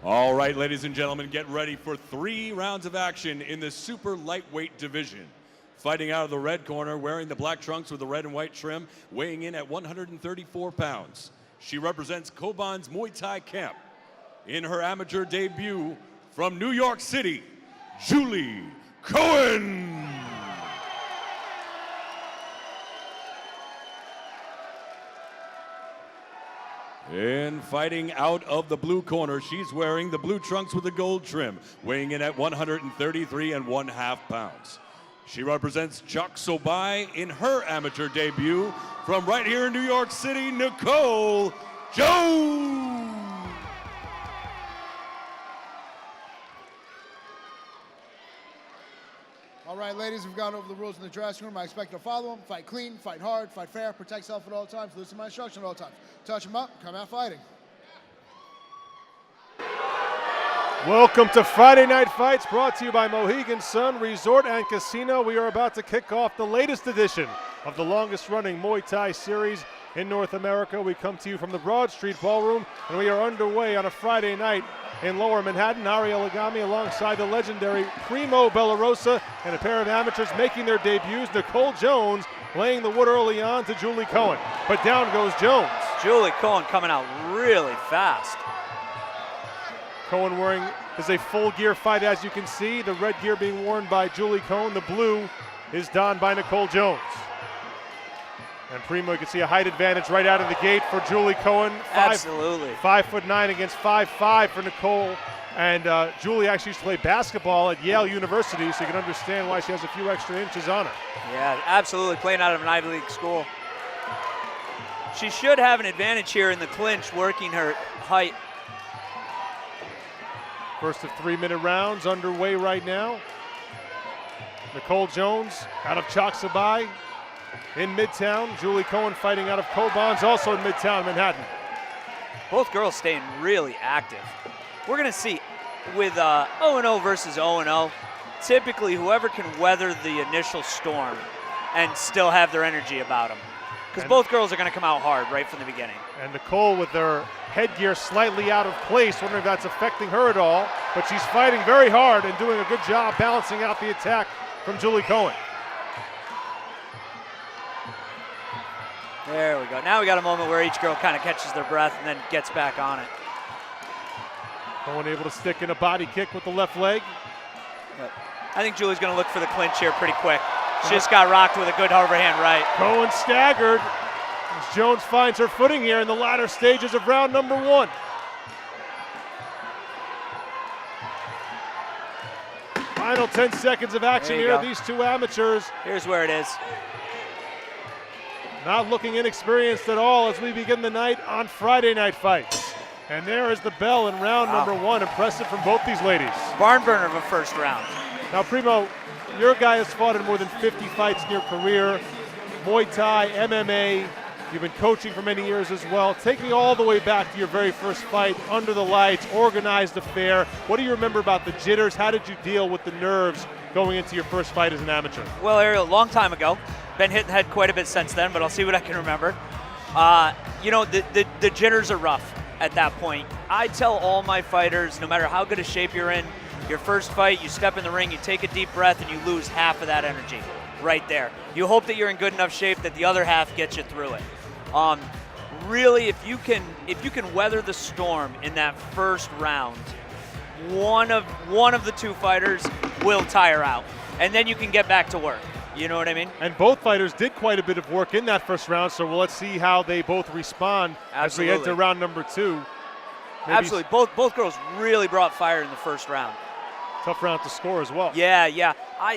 All right, ladies and gentlemen, get ready for 3 rounds of action in the super lightweight division. Fighting out of the red corner, wearing the black trunks with the red and white trim, weighing in at 134 pounds. She represents Cohen's Muay Thai camp. In her amateur debut from New York City, Julie Cohen. And fighting out of the blue corner, she's wearing the blue trunks with the gold trim, weighing in at 133.5 pounds. She represents Chok Sobai in her amateur debut from right here in New York City, Nicole Jones. All right, ladies, we've gone over the rules in the dressing room. I expect you to follow them. Fight clean, fight hard, fight fair, protect yourself at all times, listen to my instruction at all times. Touch them up, come out fighting. Welcome to Friday Night Fights, brought to you by Mohegan Sun Resort and Casino. We are about to kick off the latest edition of the longest-running Muay Thai series in North America. We come to you from the Broad Street Ballroom, and we are underway on a Friday night in Lower Manhattan. Ari Alagami alongside the legendary Primo Bellarosa and a pair of amateurs making their debuts. Nicole Jones laying the wood early on to Julie Cohen, but down goes Jones. Julie Cohen coming out really fast. Cohen wearing is a full gear fight, as you can see. The red gear being worn by Julie Cohen. The blue is donned by Nicole Jones. And Primo, you can see a height advantage right out of the gate for Julie Cohen. Absolutely. 5'9" against 5'5" for Nicole. And Julie actually used to play basketball at Yale University, so you can understand why she has a few extra inches on her. Yeah, absolutely, playing out of an Ivy League school. She should have an advantage here in the clinch, working her height. First of 3-minute rounds underway right now. Nicole Jones out of Chok Sobai in Midtown. Julie Cohen fighting out of Cohen's, also in Midtown Manhattan. Both girls staying really active. We're going to see with 0-0 versus 0-0, typically whoever can weather the initial storm and still have their energy about them. Because both girls are going to come out hard right from the beginning. And Nicole with her headgear slightly out of place, wondering if that's affecting her at all. But she's fighting very hard and doing a good job balancing out the attack from Julie Cohen. There we go. Now we got a moment where each girl kind of catches their breath and then gets back on it. Cohen able to stick in a body kick with the left leg. But I think Julie's going to look for the clinch here pretty quick. She just got rocked with a good overhand right. Cohen staggered as Jones finds her footing here in the latter stages of round number 1. Final 10 seconds of action here. These two amateurs. Here's where it is. Not looking inexperienced at all as we begin the night on Friday Night Fights. And there is the bell in round number 1. Impressive from both these ladies. Barn burner of a first round. Now, Primo, your guy has fought in more than 50 fights in your career. Muay Thai, MMA. You've been coaching for many years as well. Take me all the way back to your very first fight, under the lights, organized affair. What do you remember about the jitters? How did you deal with the nerves going into your first fight as an amateur? Well, Ariel, a long time ago. Been hit in the head quite a bit since then, but I'll see what I can remember. You know, the jitters are rough at that point. I tell all my fighters, no matter how good a shape you're in, your first fight, you step in the ring, you take a deep breath, and you lose half of that energy right there. You hope that you're in good enough shape that the other half gets you through it. Really, if you can weather the storm in that first round, one of the two fighters will tire out, and then you can get back to work. You know what I mean? And both fighters did quite a bit of work in that first round, so let's see how they both respond as we enter round number 2. Maybe absolutely. Both girls really brought fire in the first round. Tough round to score as well. Yeah.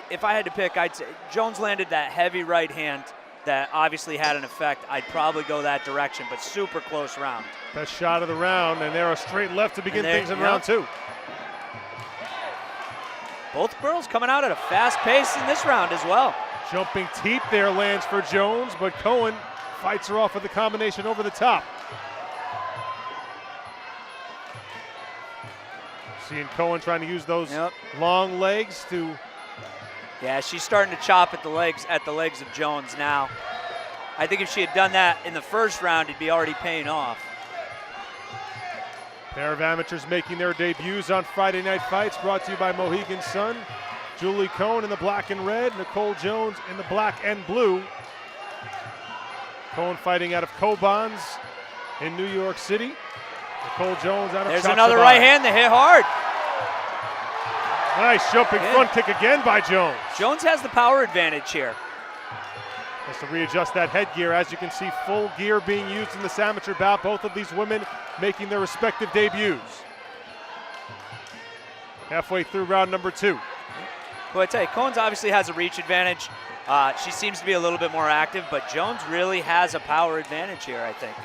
If I had to pick, I'd say Jones landed that heavy right hand that obviously had an effect. I'd probably go that direction, but super close round. Best shot of the round, and there a straight left to begin things in round 2. Both girls coming out at a fast pace in this round as well. Jumping teep there lands for Jones, but Cohen fights her off with a combination over the top. Seeing Cohen trying to use those long legs to... Yeah, she's starting to chop at the legs of Jones now. I think if she had done that in the first round, it'd be already paying off. Pair of amateurs making their debuts on Friday Night Fights, brought to you by Mohegan Sun. Julie Cohen in the black and red, Nicole Jones in the black and blue. Cohen fighting out of Coban's in New York City. Nicole Jones out of There's Chapsabai. another right hand that hit hard. Nice jumping front kick again by Jones. Jones has the power advantage here. Has to readjust that headgear. As you can see, full gear being used in this amateur bout. Both of these women making their respective debuts. Halfway through round number 2. Well, I tell you, Cohen's obviously has a reach advantage. She seems to be a little bit more active, but Jones really has a power advantage here, I think.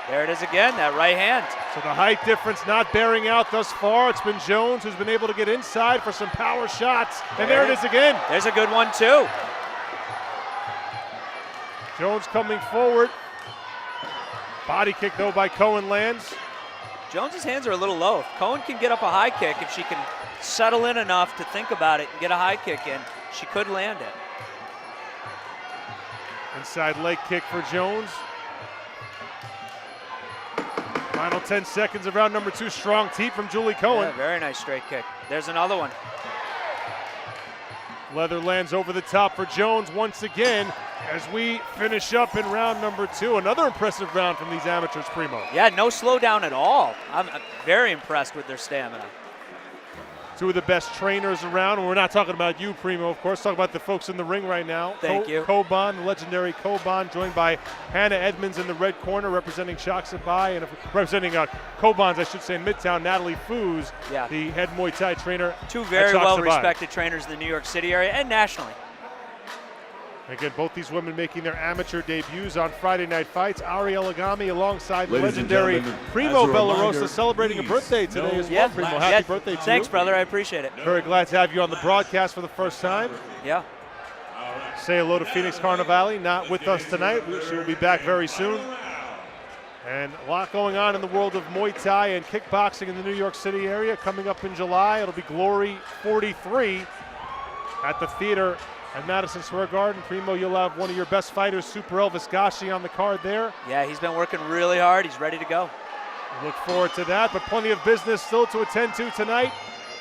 There it is again, that right hand. So the height difference not bearing out thus far. It's been Jones who's been able to get inside for some power shots. And there it is again. There's a good one, too. Jones coming forward. Body kick, though, by Cohen lands. Jones's hands are a little low. If Cohen can get up a high kick, if she can settle in enough to think about it and get a high kick in, she could land it. Inside leg kick for Jones. Final 10 seconds of round number 2. Strong teep from Julie Cohen. Yeah, very nice straight kick. There's another one. Leather lands over the top for Jones once again as we finish up in round number 2. Another impressive round from these amateurs, Primo. Yeah, no slowdown at all. I'm very impressed with their stamina. 2 of the best trainers around. And we're not talking about you, Primo, of course. Talking about the folks in the ring right now. Thank you. Coban, the legendary Coban, joined by Hannah Edmonds in the red corner, representing Chaksabai, and representing Coban's, I should say, in Midtown, Natalie Foos, the head Muay Thai trainer. 2 very well-respected trainers in the New York City area and nationally. Again, both these women making their amateur debuts on Friday Night Fights. Ari Elagami alongside the legendary Primo Bellarosa, celebrating a birthday today as well. Primo, happy birthday to you. Thanks, brother. I appreciate it. Very glad to have you on the broadcast for the first time. Yeah. Say hello to Phoenix Carnivale, not with us tonight. She will be back very soon. And a lot going on in the world of Muay Thai and kickboxing in the New York City area. Coming up in July, it'll be Glory 43 at the theater at Madison Square Garden. Primo, you'll have one of your best fighters, Super Elvis Gashi, on the card there. Yeah, he's been working really hard. He's ready to go. Look forward to that, but plenty of business still to attend to tonight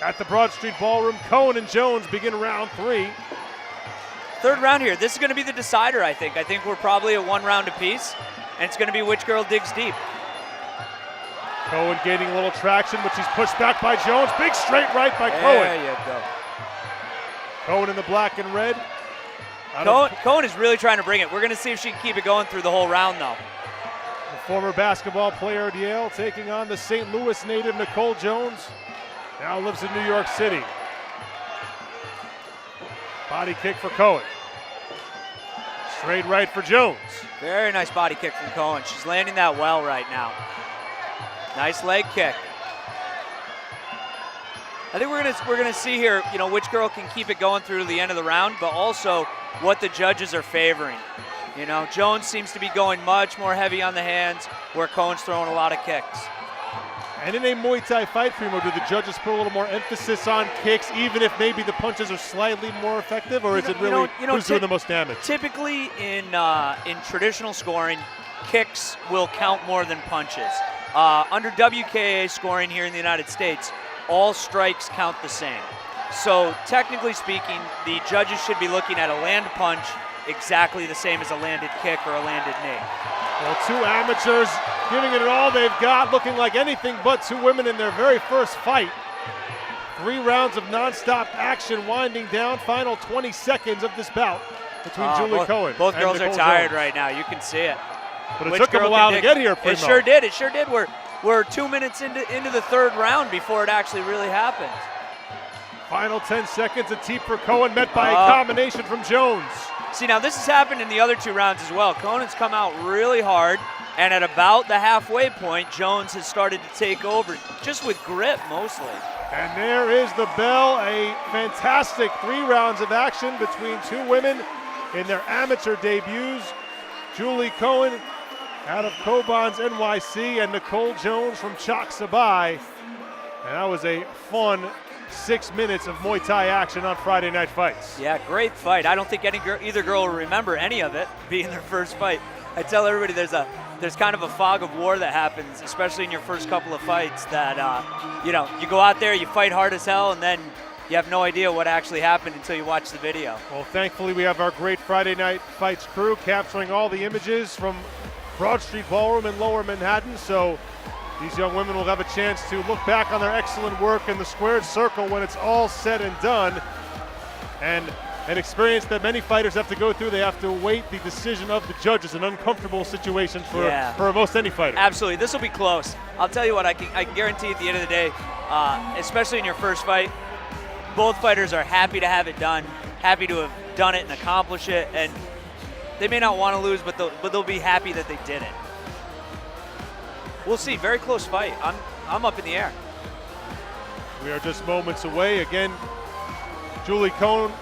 at the Broad Street Ballroom. Cohen and Jones begin round 3. Third round here. This is going to be the decider, I think. I think we're probably at 1 round apiece, and it's going to be which girl digs deep. Cohen gaining a little traction, but she's pushed back by Jones. Big straight right by Cohen. There you go. Cohen in the black and red. Cohen is really trying to bring it. We're going to see if she can keep it going through the whole round, though. The former basketball player at Yale taking on the St. Louis native Nicole Jones. Now lives in New York City. Body kick for Cohen. Straight right for Jones. Very nice body kick from Cohen. She's landing that well right now. Nice leg kick. I think we're gonna see here, you know, which girl can keep it going through to the end of the round, but also what the judges are favoring. You know, Jones seems to be going much more heavy on the hands, where Cohen's throwing a lot of kicks. And in a Muay Thai fight, Primo, do the judges put a little more emphasis on kicks, even if maybe the punches are slightly more effective, or is it really who's doing the most damage? Typically, in traditional scoring, kicks will count more than punches. Under WKA scoring here in the United States, all strikes count the same. So technically speaking, the judges should be looking at a land punch exactly the same as a landed kick or a landed knee. Well, 2 amateurs giving it all they've got, looking like anything but 2 women in their very first fight. 3 rounds of nonstop action winding down. Final 20 seconds of this bout between Julie Cohen. Both girls Nicole are tired Jones. right now. You can see it. But it took them a while to get here, Primo. It sure did. It sure did. We're 2 minutes into the third round before it actually really happened. Final 10 seconds, a tee for Cohen, met by a combination from Jones. See, now this has happened in the other 2 rounds as well. Conan's come out really hard, and at about the halfway point, Jones has started to take over, just with grip mostly. And there is the bell, a fantastic 3 rounds of action between 2 women in their amateur debuts. Julie Cohen out of Coban's NYC and Nicole Jones from Chaksabai. And that was a fun 6 minutes of Muay Thai action on Friday Night Fights. Yeah, great fight. I don't think either girl will remember any of it being their first fight. I tell everybody there's kind of a fog of war that happens, especially in your first couple of fights, that you know, you go out there, you fight hard as hell, and then you have no idea what actually happened until you watch the video. Well, thankfully we have our great Friday Night Fights crew capturing all the images from Broad Street Ballroom in Lower Manhattan, so these young women will have a chance to look back on their excellent work in the squared circle when it's all said and done. And an experience that many fighters have to go through. They have to await the decision of the judges, an uncomfortable situation for most any fighter. Absolutely, this will be close. I'll tell you what, I can guarantee at the end of the day, especially in your first fight, both fighters are happy to have it done, happy to have done it and accomplish it, and they may not want to lose, but they'll be happy that they did it. We'll see, very close fight. I'm up in the air. We are just moments away. Again, Julie Cohen,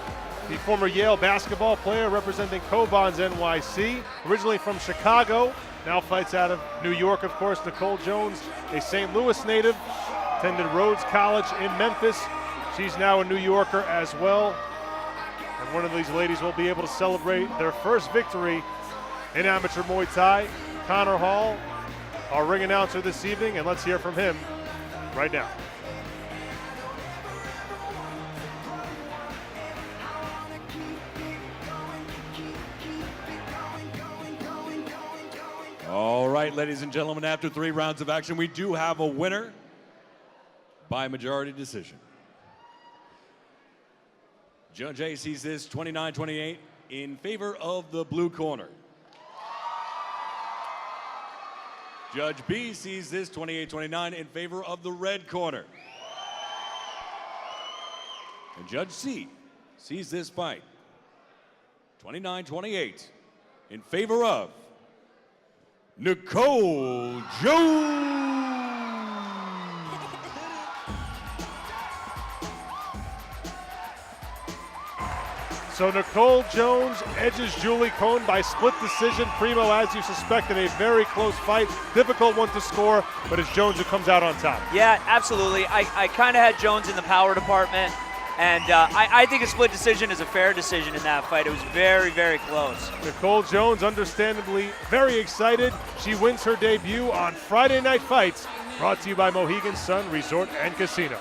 the former Yale basketball player representing Cobons NYC, originally from Chicago, now fights out of New York, of course. Nicole Jones, a St. Louis native, attended Rhodes College in Memphis. She's now a New Yorker as well. And one of these ladies will be able to celebrate their first victory in amateur Muay Thai. Connor Hall, our ring announcer this evening, and let's hear from him right now. All right, ladies and gentlemen, after 3 rounds of action, we do have a winner by majority decision. Judge A sees this 29-28 in favor of the blue corner. Judge B sees this 28-29 in favor of the red corner. And Judge C sees this fight 29-28 in favor of Nicole Jones. So Nicole Jones edges Julie Cohen by split decision. Primo, as you suspected, a very close fight. Difficult one to score, but it's Jones who comes out on top. Yeah, absolutely. I kind of had Jones in the power department, and I think a split decision is a fair decision in that fight. It was very, very close. Nicole Jones, understandably very excited. She wins her debut on Friday Night Fights, brought to you by Mohegan Sun Resort and Casino.